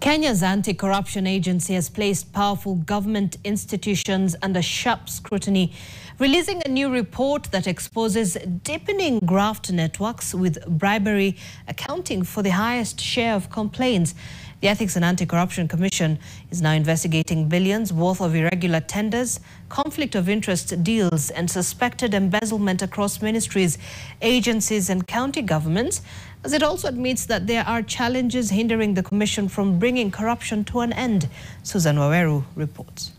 Kenya's anti-corruption agency has placed powerful government institutions under sharp scrutiny, releasing a new report that exposes deepening graft networks, with bribery accounting for the highest share of complaints. The Ethics and Anti-Corruption Commission is now investigating billions worth of irregular tenders, conflict of interest deals and suspected embezzlement across ministries, agencies and county governments, as it also admits that there are challenges hindering the Commission from bringing corruption to an end. Susan Waweru reports.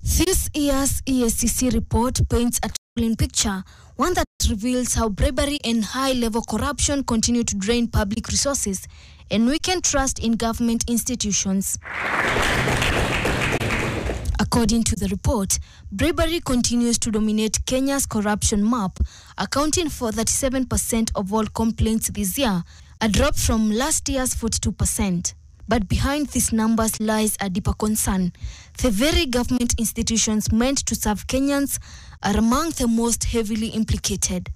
This year's EACC report paints a troubling picture, one that reveals how bribery and high-level corruption continue to drain public resources and weaken trust in government institutions. According to the report, bribery continues to dominate Kenya's corruption map, accounting for 37% of all complaints this year, a drop from last year's 42%. But behind these numbers lies a deeper concern. The very government institutions meant to serve Kenyans are among the most heavily implicated.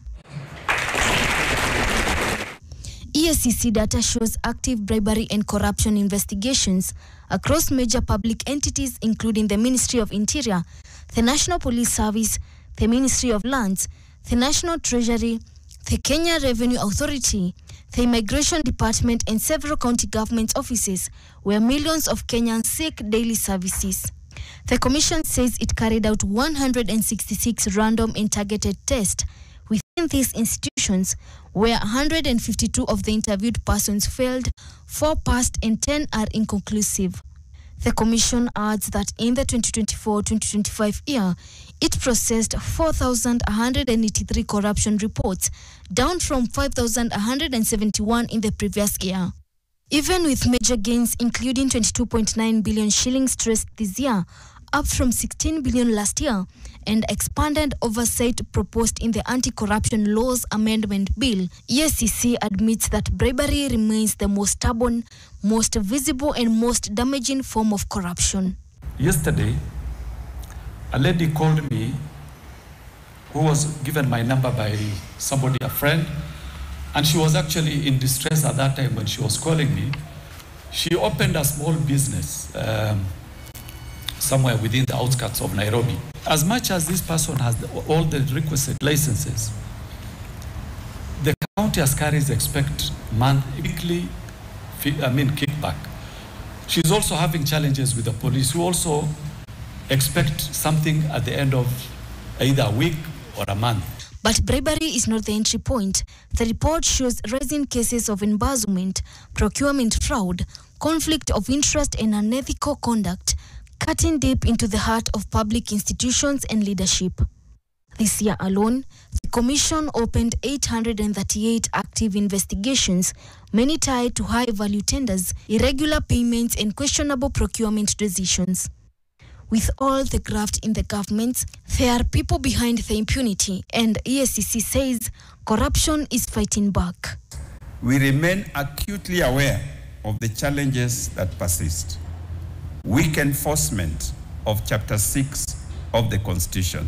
EACC data shows active bribery and corruption investigations across major public entities, including the Ministry of Interior, the National Police Service, the Ministry of Lands, the National Treasury, the Kenya Revenue Authority, the Immigration Department and several county government offices where millions of Kenyans seek daily services. The Commission says it carried out 166 random and targeted tests within these institutions, where 152 of the interviewed persons failed, 4 passed and 10 are inconclusive. The Commission adds that in the 2024-2025 year, it processed 4,183 corruption reports, down from 5,171 in the previous year. Even with major gains, including 22.9 billion shillings traced this year, up from 16 billion last year, and expanded oversight proposed in the Anti-Corruption Laws Amendment Bill, EACC admits that bribery remains the most stubborn, most visible and most damaging form of corruption. Yesterday, a lady called me who was given my number by somebody, a friend, and she was actually in distress at that time when she was calling me. She opened a small business somewhere within the outskirts of Nairobi. As much as this person has all the requisite licenses, the county askaris expect weekly kickback. She's also having challenges with the police, who also expect something at the end of either a week or a month. But bribery is not the entry point. The report shows rising cases of embezzlement, procurement fraud, conflict of interest and unethical conduct, cutting deep into the heart of public institutions and leadership. This year alone, the Commission opened 838 active investigations, many tied to high-value tenders, irregular payments and questionable procurement decisions. With all the graft in the government, there are people behind the impunity, and EACC says corruption is fighting back. We remain acutely aware of the challenges that persist. Weak enforcement of Chapter 6 of the Constitution.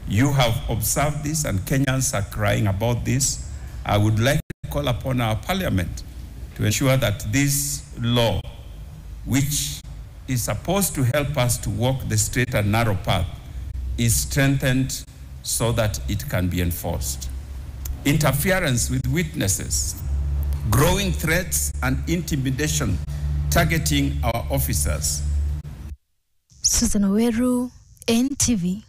You have observed this and Kenyans are crying about this. I would like to call upon our Parliament to ensure that this law, which is supposed to help us to walk the straight and narrow path, is strengthened so that it can be enforced. Interference with witnesses, growing threats and intimidation targeting our officers. Susan Waweru, NTV.